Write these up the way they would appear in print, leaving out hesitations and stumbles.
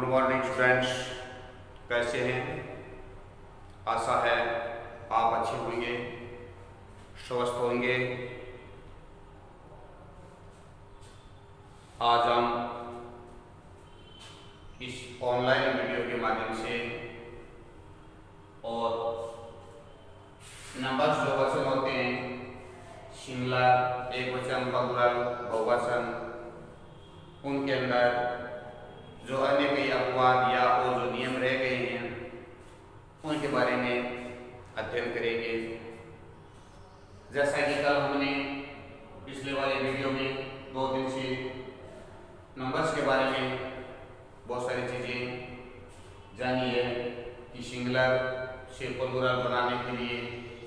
Good morning students, कैसे हैं? आशा है आप अच्छे होंगे, स्वस्थ होंगे। आज हम इस ऑनलाइन वीडियो के माध्यम से और नंबर्स जो वचन होते हैं, सिंगुलर, एकवचन, प्लूरल, बहुवचन, उनके अंदर जो अन्य कई अपवाद या और जो नियम रह गए हैं उनके बारे में अध्ययन करेंगे। जैसा कि कल हमने पिछले वाले वीडियो में 2 दिन से नंबर्स के बारे में बहुत सारी चीज़ें जानी है कि सिंगुलर से प्लूरल बनाने के लिए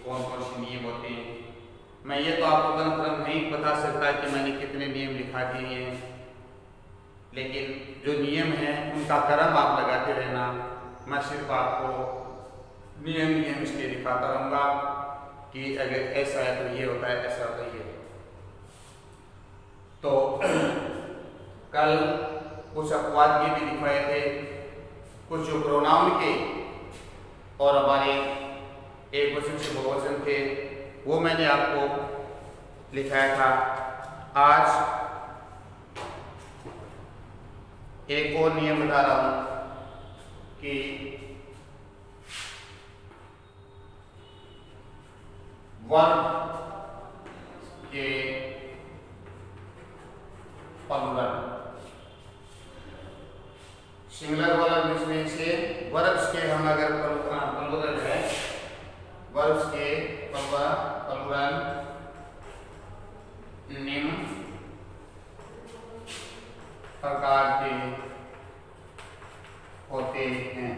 कौन कौन से नियम होते हैं। मैं ये तो आपको कन्फर्म नहीं बता सकता कि मैंने कितने नियम लिखा दिए हैं, लेकिन जो नियम है उनका क्रम आप लगाते रहना। मैं सिर्फ आपको नियम इसलिए दिखाता रहूँगा कि अगर ऐसा है तो ये होता है, ऐसा होता है ये। तो कल कुछ अपवाद ये भी दिखाए थे, कुछ जो प्रोनाउन के और हमारे एक वचन से बहुवचन थे वो मैंने आपको लिखाया था। आज एक और नियम बता रहा हूं कि वर्ब के प्लूरल, सिंगुलर वाला में से वर्ब्स के हम अगर प्लूरल है, वर्ब्स के प्लूरल निम्न प्रकार के होते हैं।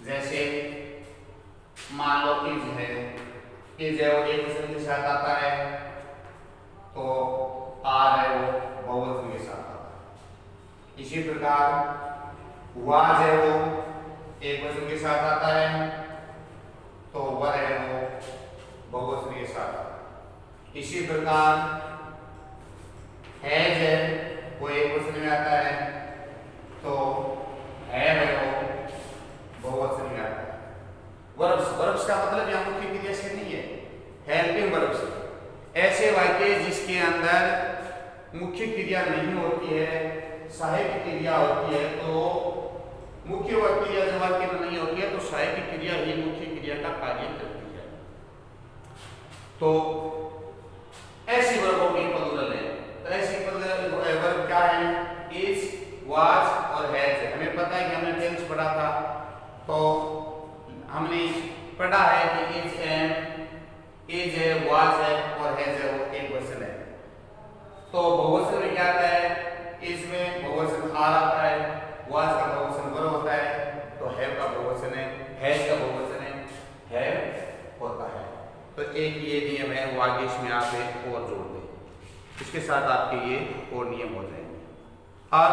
जैसे मान लो इज है वो एक वचन के साथ आता है, तो आर है वो बहुवचन के साथ आता है। इसी प्रकार वाज है वो एक वचन के साथ आता है, तो वर है वो बहुवचन के साथ आता है। इसी प्रकार हैज है वो एक वचन में आता है, तो हैव है वो बहुवचन में आता है। वर्ब्स का मतलब यहाँ मुख्य क्रिया से नहीं है, हेल्पिंग वर्ब्स, ऐसे वाक्य जिसके अंदर मुख्य क्रिया नहीं होती है, सहायक क्रिया होती है। तो मुख्य क्रिया जब वाक्य में नहीं होती है तो सहायक क्रिया ही मुख्य क्रिया का कार्य करती है। तो ऐसी वर्बों की प्लूरल है। तो ऐसी वर्ब क्या है? इज, वाज और हैज। हमें पता है कि हमने टेंस पढ़ा था, तो हमने पढ़ा है कि इज है, वाज है और हैज है वो एक वचन है। तो बहुवचन में क्या आता है? इज में बहुवचन आर आता है, वाज का बहुवचन वर होता है, तो हैव का बहुवचन है, हैज का बहुवचन है हैव होता है। तो एक ये नियम है, वो आगे इसमें आप एक और जोड़ दें, इसके साथ आपके ये और नियम हो जाएंगे। अब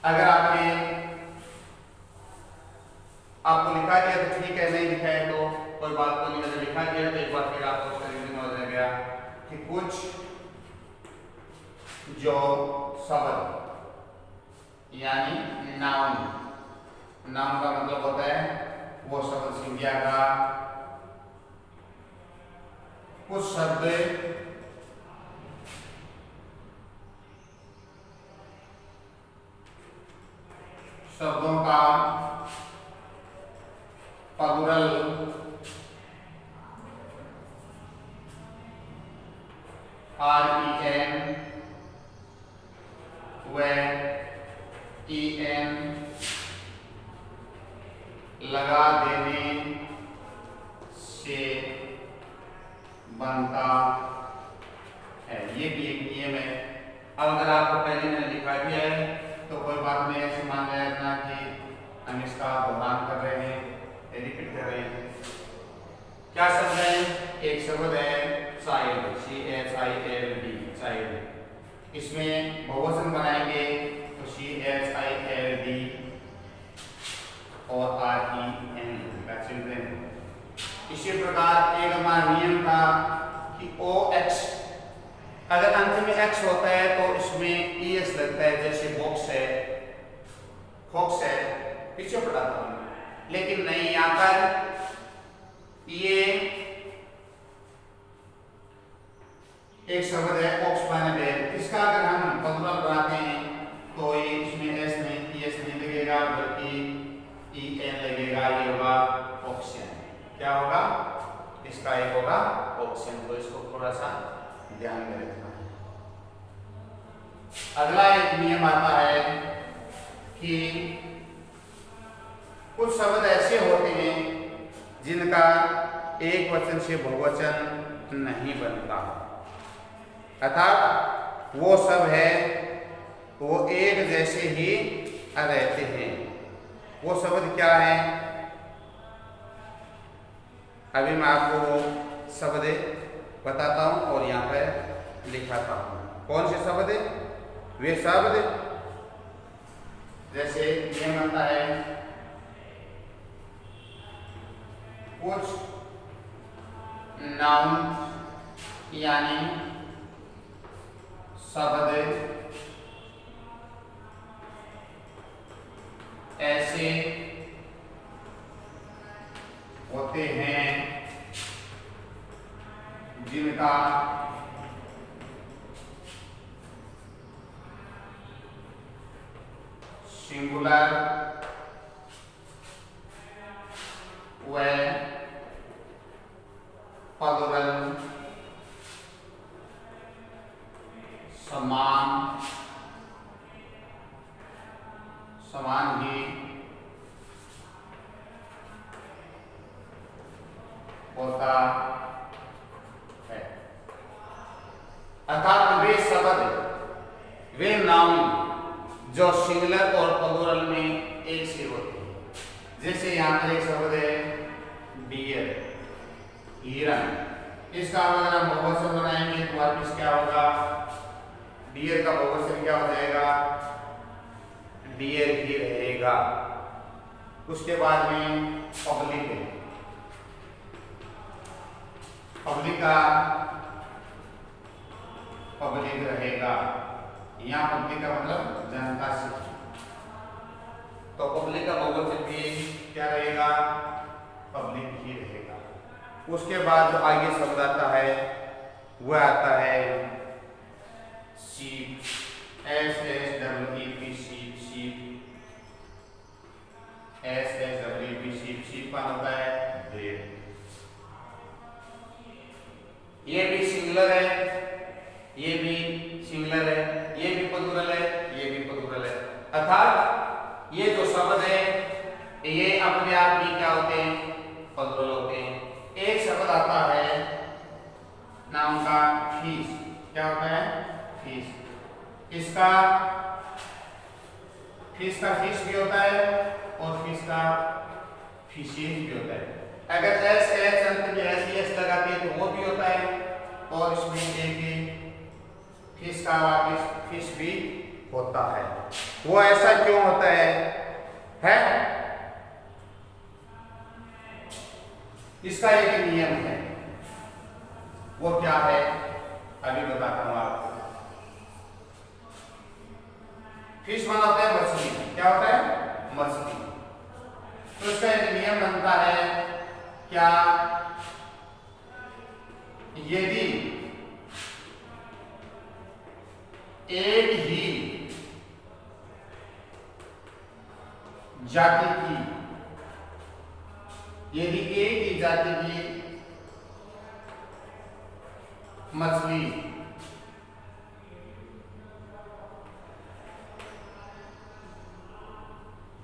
अगर आपको लिखा दिया तो ठीक है, नहीं लिखा है तो कोई बात नहीं। अगर लिखा दिया तो एक बार फिर आपको समझ में आ गया कि कुछ जो शब्द यानी नाउन का मतलब होता है वो शब्द संज्ञा का कुछ शब्द शब्दों का प्लूरल REN व EN लगा देने से बनता है। ये भी एक नियम है। अब अगर आपको पहले मैंने लिखा दिया है तो कोई बात नहीं, ऐसे मान लेना कि हम इसका दोहरान कर रहे हैं, रिपीट कर रहे हैं। क्या शब्द है? एक शब्द है चाइल्ड, CHILD, चाइल्ड। इसमें बहुवचन बनाएंगे तो CHILD और REN, चिल्ड्रेन। इसी प्रकार एक हमारा नियम था कि OH अगर अंत में एक्स होता है तो इसमें ईएस लगता है, जैसे बॉक्स है, फॉक्स है, पीछे पढ़ाता हूं। लेकिन नहीं, यहां पर ये एक शब्द है ऑक्सफैनेबेल, इसका अगर हम प्लूरल बनाते हैं तो ये इसमें एस नहीं, ईएस नहीं लगेगा, बल्कि ई एन लगेगा। ये होगा ऑक्सीजन। क्या होगा? इसका एक होगा ऑक्सीजन। तो इसको थोड़ा सा ध्यान में रखना है। अगला एक नियम आता है कि कुछ शब्द ऐसे होते हैं जिनका एक वचन से बहुवचन नहीं बनता, अर्थात वो सब है वो एक जैसे ही रहते हैं। वो शब्द क्या है? अभी मैं आपको वो शब्द बताता हूं और यहाँ पर लिखाता हूं। कौन से शब्द? वे शब्द जैसे ये बनता है कुछ नाउन यानी शब्द ऐसे होते हैं जिनका सिंगुलर व प्लूरल समान ही होता है। अर्थात वे शब्द, वे नाउन जो सिंगुलर और प्लूरल में एक से होते हैं। जैसे यहाँ पर एक शब्द है डियर, हिरन। इसका अगर हम बहुवचन बनाएंगे तो वापस क्या होगा? डियर का बहुवचन क्या हो जाएगा? डियर ही रहेगा। उसके बाद में पब्लिक है, पब्लिक का पब्लिक रहेगा। यहाँ पब्लिक का मतलब जनता से, तो पब्लिक का बहुवचन भी क्या रहेगा? पब्लिक ही रहेगा। उसके बाद जो आगे शब्द आता है वह आता है sheep, S S W E P, sheep, sheep, S S W E P, sheep. Sheep का होता है भेड़। ये भी सिंगुलर है, ये भी सिंगुलर है, ये भी प्लूरल है, ये भी प्लूरल है। अर्थात ये जो शब्द है ये अपने आप ही क्या होते हैं? प्लूरल होते हैं। एक शब्द आता है नाम का फीस। क्या होता है? फीस। इसका फीस का फीस भी होता है और फीस का फीसीज भी होता है। अगर एस एच अंत में एस लगाते हैं तो वो भी होता है, और इसमें एक फीस का वापिस फीस भी होता है। वो ऐसा क्यों होता है? इसका एक नियम है। वो क्या है? अभी बताता हूं आपको। फिश माना होता है मछली। क्या होता है? मछली। तो इसका एक नियम बनता है क्या? यदि एक ही जाति की, यदि एक ही जाति की मछली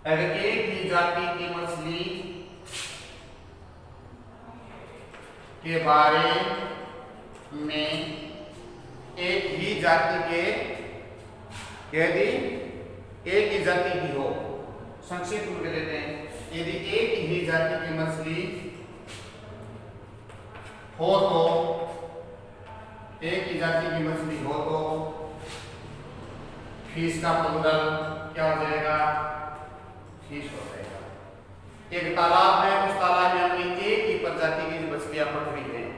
अगर एक ही जाति की मछली के बारे में एक ही जाति के, यदि एक ही जाति की हो, संक्षिप्त में लेते हैं, यदि एक ही जाति की मछली हो तो, एक ही जाति की मछली हो तो फिश का प्लूरल क्या हो जाएगा? फिश हो जाएगा। एक तालाब है, उस तालाब में हमने एक ही प्रजाति की मछलियां पकड़ी हैं,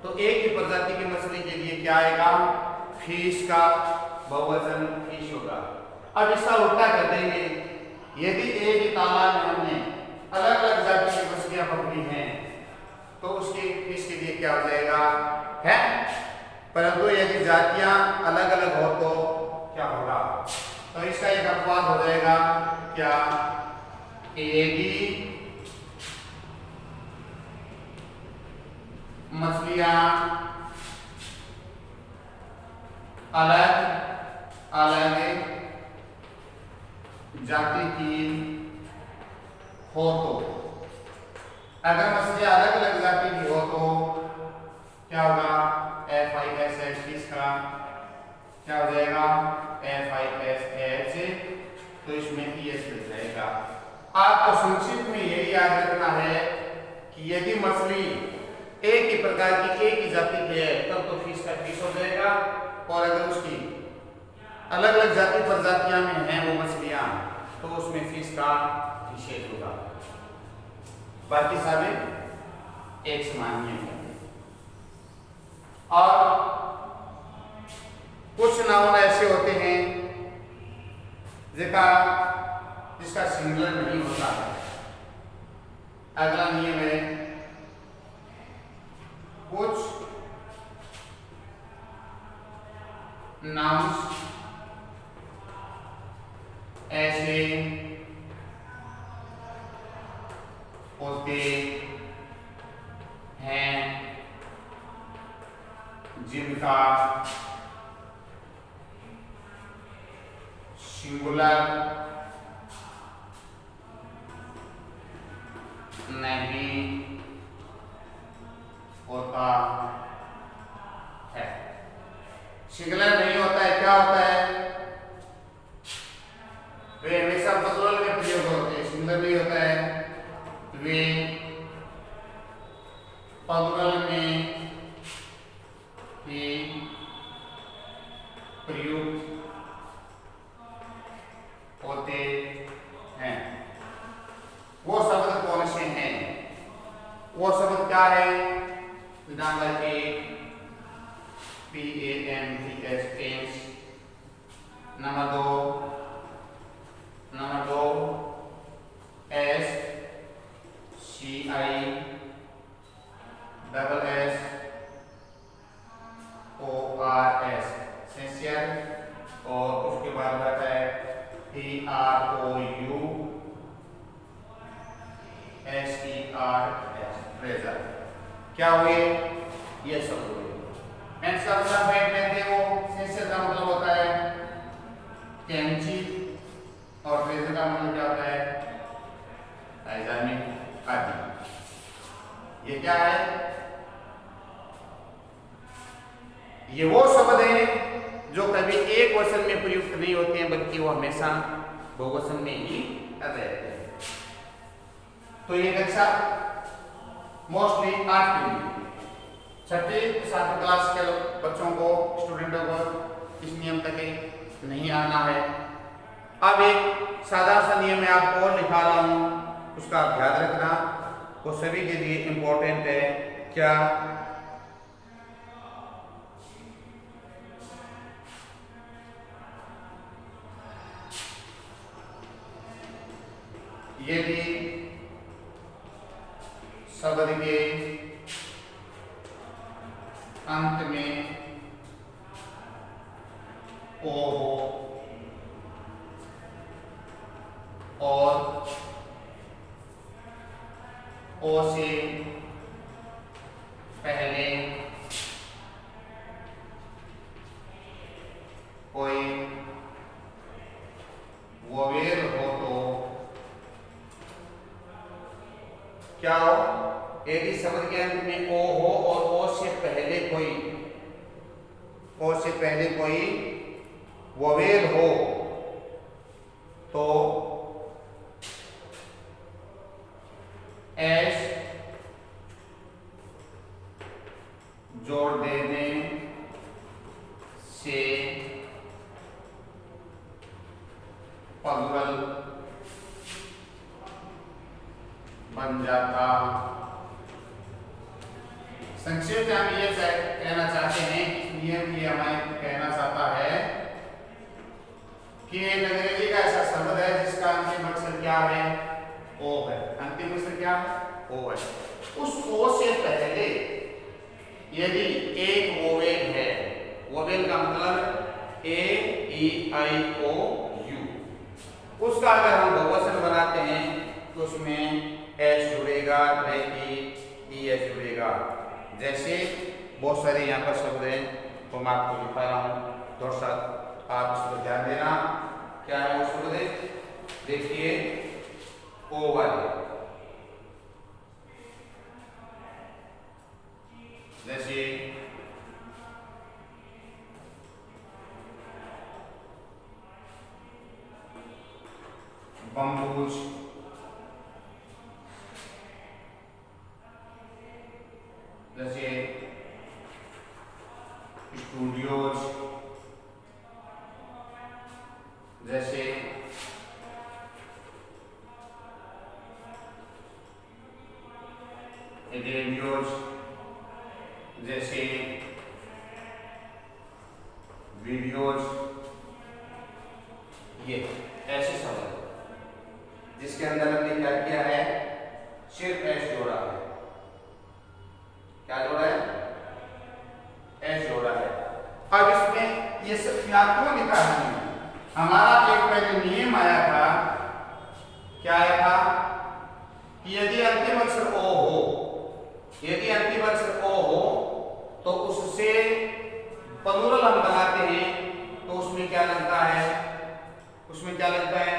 तो एक ही प्रजाति की मछली के लिए क्या आएगा? फिश का बहुवचन फिश होगा। अब इसका उल्टा कर देंगे, यदि एक ही तालाब में हमने अलग अलग जाति की मछलियां पकड़ी हैं तो उसकी फिश के लिए क्या हो जाएगा है, परंतु यदि जातियां अलग अलग हो तो क्या होगा, तो इसका एक अपवाद हो जाएगा क्या, यदि मछलियां अलग अलग जाति की हो तो, अगर मछलियां अलग अलग जाति की हो तो क्या होगा, FISH इसका क्या हो जाएगा, FISH, तो इसमें ES मिल जाएगा। आपको संक्षिप्त में यही याद रखना है कि यदि मछली एक ही प्रकार की एक ही जाति की है तब तो फिश का फिश हो जाएगा, और अगर उसकी अलग अलग जाति प्रजातियां में हैं वो मछलियां तो उसमें फिश का विशेष होगा, बाकी सारे एक समान ही होंगे। और कुछ नाउन ऐसे होते हैं जिसका सिंगुलर नहीं होता है। अगला नियम है, कुछ नाउन्स ऐसे होते हैं जिनका सिंगुलर नहीं होता है। सिंगुलर नहीं होता है, क्या होता है, वे हमेशा प्लूरल में प्रयोग होते हैं। सिंगुलर नहीं होता है, वे प्लूरल में ही प्रयुक्त होते हैं। वो शब्द कौन से हैं, वो शब्द क्या है, number 1 PANTS pens, number 2 SCISS sincere, और उसके बाद आता है TROUSERS ट्रेजर। क्या हुए, ये सब हुए। पेंस का मतलब पेन लेते हो, सिंसियर का मतलब होता है कैंची, और ट्रेजर का मतलब क्या होता है, डायनामिक आदि। ये क्या है, ये वो शब्द हैं जो कभी एक वचन में प्रयुक्त नहीं होते हैं बल्कि वो हमेशा बहुवचन में ही रहते हैं। तो ये कक्षा मोस्टली 8 के लिए, छठी 7वीं क्लास के बच्चों को, स्टूडेंटों को इस नियम तक नहीं आना है। अब एक सादा सा नियम मैं आपको और लिखा रहा हूं, उसका आप ध्यान रखना, वो सभी के लिए इंपॉर्टेंट है। क्या, यदि शब्द के अंत में ओ हो और ओ से पहले कोई वोवेल हो तो क्या हो, यदि शब्द के अंत में ओ हो और ओ से पहले कोई वोवेल हो तो एस जोड़ देने से प्लूरल बन जाता। संक्षेप में हम ये कहना चाहते हैं, इस नियम की हमें कहना कि एक अंग्रेजी का ऐसा शब्द है जिसका अंतिम अक्षर क्या है? ओ है। अंतिम अक्षर क्या है? ओ है। उस ओ से पहले यदि एक वोवेल है, वोवेल का मतलब ए ई आई ओ यू, उसका अगर हम बहुवचन बनाते हैं तो उसमें एस जुड़ेगा, ई एस जुड़ेगा। जैसे बहुत सारे यहाँ पर शब्द हैं तो मैं आपको दिखा रहा हूँ, थोड़ा सा आप इस पर ध्यान देना। क्या है वो शब्द? देखिए ओ वाले, जैसे बम्बूज, जैसे स्टूडियोज, जैसे रेडियोज, जैसे वीडियोज, ये ऐसे शब्द है जिसके अंदर हमने क्या किया है? सिर्फ एस जोड़ा है। क्या जोड़ा है? एस जोड़ा है। अब इसमें ये सब क्या क्यों लिखा है? हमारा एक पहले नियम आया था, क्या आया था कि यदि अंतिम अक्षर ओ हो, यदि अंतिम अक्षर ओ हो तो उससे प्लूरल हम बनाते हैं तो उसमें क्या लगता है? उसमें क्या लगता है?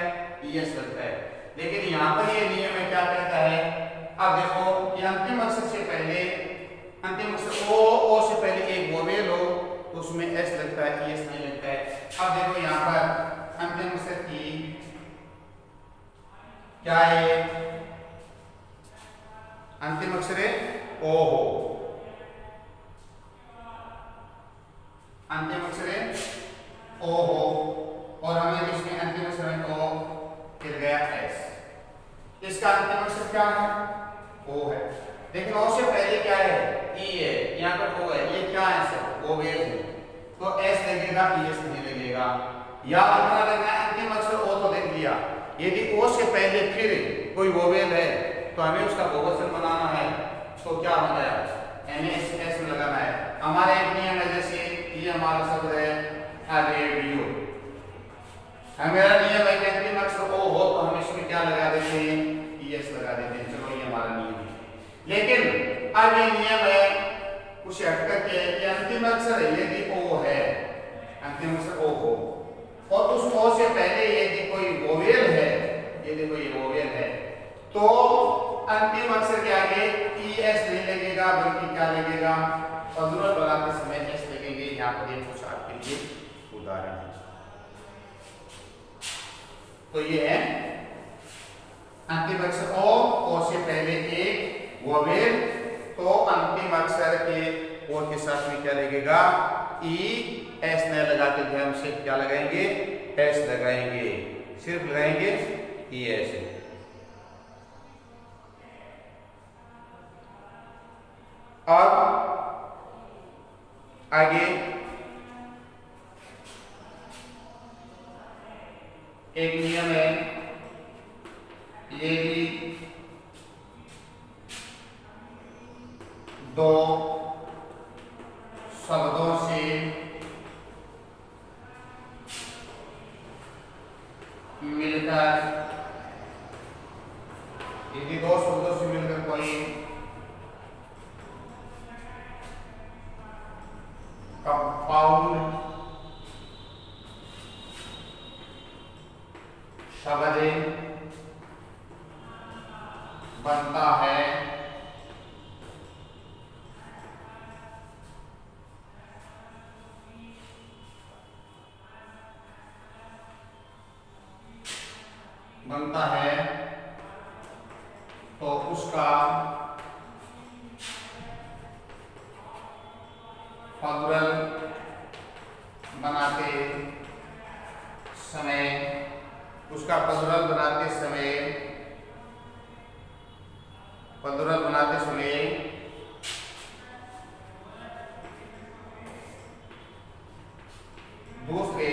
यस लगता है। लेकिन यहाँ पर ये नियम है, क्या कहता है? अब देखो ये अंतिम अक्षर से पहले, अंतिम अक्षर ओ से पहले एक वोवेल हो तो उसमें एस लगता है, एस नहीं लगता है। अब देखो यहाँ पर अंतिम अक्षर की क्या है? अंतिम अक्षर ओ हो, अंतिम अक्षर ओ हो, और हमें इसमें अंतिम अक्षर ओ फिर गया एस। इसका अंतिम अक्षर क्या है? ओ है। लेकिन ओ से पहले क्या है? ई है, यहाँ पर ओ है। ये क्या है सर? वोवेल है, तो एस लगेगा, एस नहीं लगेगा। या अपना लगना है अंतिम अक्षर ओ तो देख लिया, यदि ओ से पहले फिर कोई वोवेल है तो हमें उसका बहुवचन बनाना है, तो क्या हो गया? एस एस में लगाना है। हमारे एक नियम है, जैसे ये हमारा शब्द है रेडियो, हमारा नियम है कि अंतिम अक्षर ओ हो तो हम इसमें क्या लगा देते हैं? एस लगा देते हैं। चलो ये हमारा नियम है। लेकिन अब ये नियम है उसे हट करके, ये अंतिम अक्षर है यदि ओ है, अंतिम अक्षर ओ हो और उस ओ से पहले यदि कोई वोवेल है, यदि कोई वोवेल है तो अंतिम अक्षर के आगे ई एस नहीं लगेगा, बल्कि क्या लगेगा? प्लूरल बनाते समय एस लगेंगे। यहाँ पर ये कुछ आपके लिए उदाहरण है। तो ये है अंतिम अक्षर ओ से पहले एक वोवेल, तो अंतिम अक्षर के ओ के साथ में क्या लगेगा? ई एस नहीं लगाते थे, हम सिर्फ क्या लगाएंगे? एस लगाएंगे, सिर्फ लगाएंगे ई एस। अब आगे एक नियम है, यदि दो शब्दों से मिलकर, यदि दो शब्दों से मिलकर कोई कंपाउंड शब्द बनता है तो उसका प्लूरल बनाते समय, उसका प्लूरल बनाते समय, प्लूरल बनाते समय दूसरे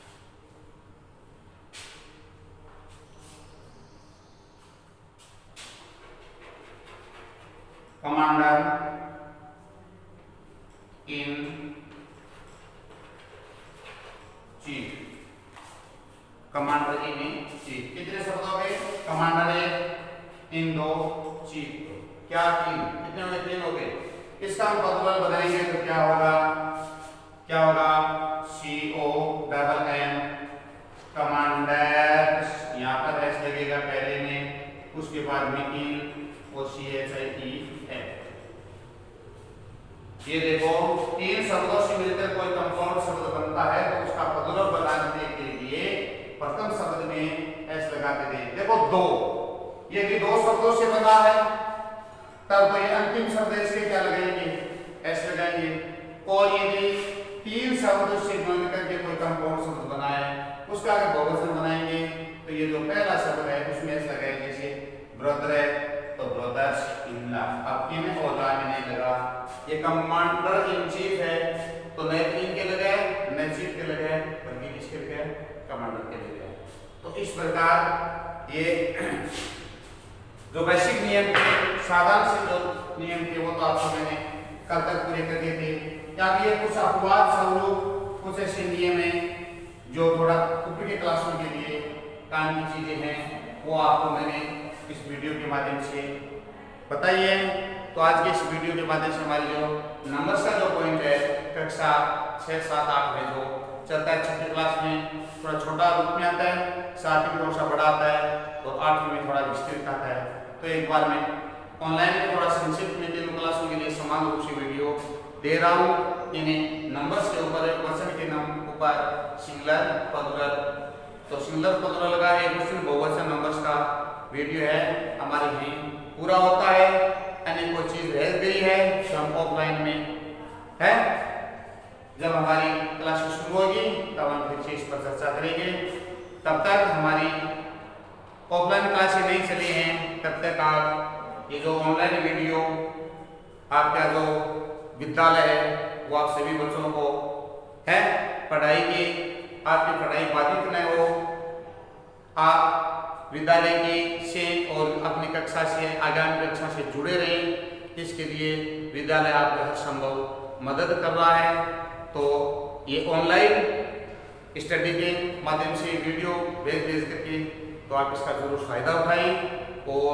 commander in chief, commander in chief. कितने शब्द हो गए? कमांडर एक, इन दो, चीफ दो, क्या तीन? कितने हो गए? तीन हो गए। इसका हम पदबल बनाएंगे तो क्या होगा? क्या होगा? COMM कमांडर्स, यहाँ पर एस लगेगा पहले में, उसके बाद में इन और CHIE है। ये देखो तीन शब्दों से मिलकर कोई कंपाउंड शब्द बनता है तो उसका पदरूप बनाने के लिए प्रथम शब्द में एस लगाते थे। देखो दो, ये भी दो शब्दों से बना है तब तो ये अंतिम शब्द इसके क्या लगाएंगे? एस लगाएंगे। और यदि तीन शब्दों से मिलकर के कोई कंपाउंड शब्द बना है उसका अगर बहुवचन बनाएंगे तो ये जो पहला शब्द है उसमें एस लगाएंगे। जैसे ब्रदर है तो ब्रदर्स इन लॉ, अब इन और लॉ में नहीं लगा। ये कमांडर इन चीफ है तो नए इन के लगे, नए चीफ के लगे, बल्कि किसके लगे? कमांडर के लगे। तो इस प्रकार ये जो बेसिक नियम थे, साधारण से जो नियम थे वो तो आपको मैंने कल तक पूरे कर दिए थे। या ये कुछ अपवाद स्वरूप कुछ ऐसे नियम हैं जो थोड़ा ऊपर के क्लासों के लिए काम की चीजें हैं, वो आपको मैंने इस वीडियो के माध्यम से बताई है। तो आज के इस वीडियो के माध्यम से हमारी जो नंबर्स का जो पॉइंट है कक्षा 6, 7, 8 में जो चलता है, छठी क्लास में थोड़ा छोटा रूप में आता है, 7वीं में थोड़ा सा बड़ा आता है और 8वीं में थोड़ा विस्तृत आता है। तो एक बार मैं ऑनलाइन में थोड़ा संक्षिप्त में तीनों क्लासों के लिए समान रूप से वीडियो दे रहा हूँ। इन्हें नंबर्स के ऊपर, वचन के ऊपर सिंगुलर प्लूरल, तो सिंगुलर प्लूरल का एक बहुवचन नंबर्स का वीडियो है हमारे यहीं पूरा होता है। यानी कोई चीज रह गई है तो हम ऑफलाइन में है, जब हमारी क्लास शुरू होगी तब हम फिर से इस पर चर्चा करेंगे। तब तक हमारी ऑफलाइन क्लासें नहीं चली हैं तब तक आप ये जो ऑनलाइन वीडियो आपका जो विद्यालय है वो आप सभी बच्चों को है पढ़ाई की, आपकी पढ़ाई बाधित न हो, आप विद्यालय की से और अपनी कक्षा से आगामी कक्षा से जुड़े रहें। इसके लिए विद्यालय आपको हर संभव मदद कर रहा है। तो ये ऑनलाइन स्टडी के माध्यम से वीडियो भेज करके तो आप इसका जरूर फायदा उठाएं और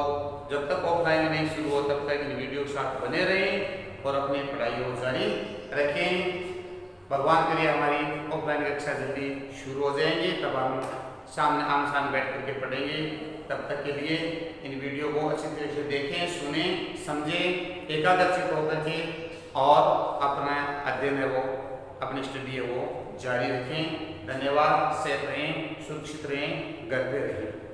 जब तक ऑफलाइन नहीं शुरू हो तब तक इन वीडियो के साथ बने रहें और अपनी पढ़ाई को जारी रखें। भगवान करिए हमारी ऑफलाइन कक्षा जल्दी शुरू हो जाएंगी, तब हम सामने आम सामने बैठ करके पढ़ेंगे। तब तक के लिए इन वीडियो को अच्छी तरह से देखें, सुनें, समझें, एकाग्रचित होकर के और अपना अध्ययन है वो, अपनी स्टडी है वो जारी रखें। धन्यवाद। सेफ रहें, सुरक्षित रहें, घर पे रहें।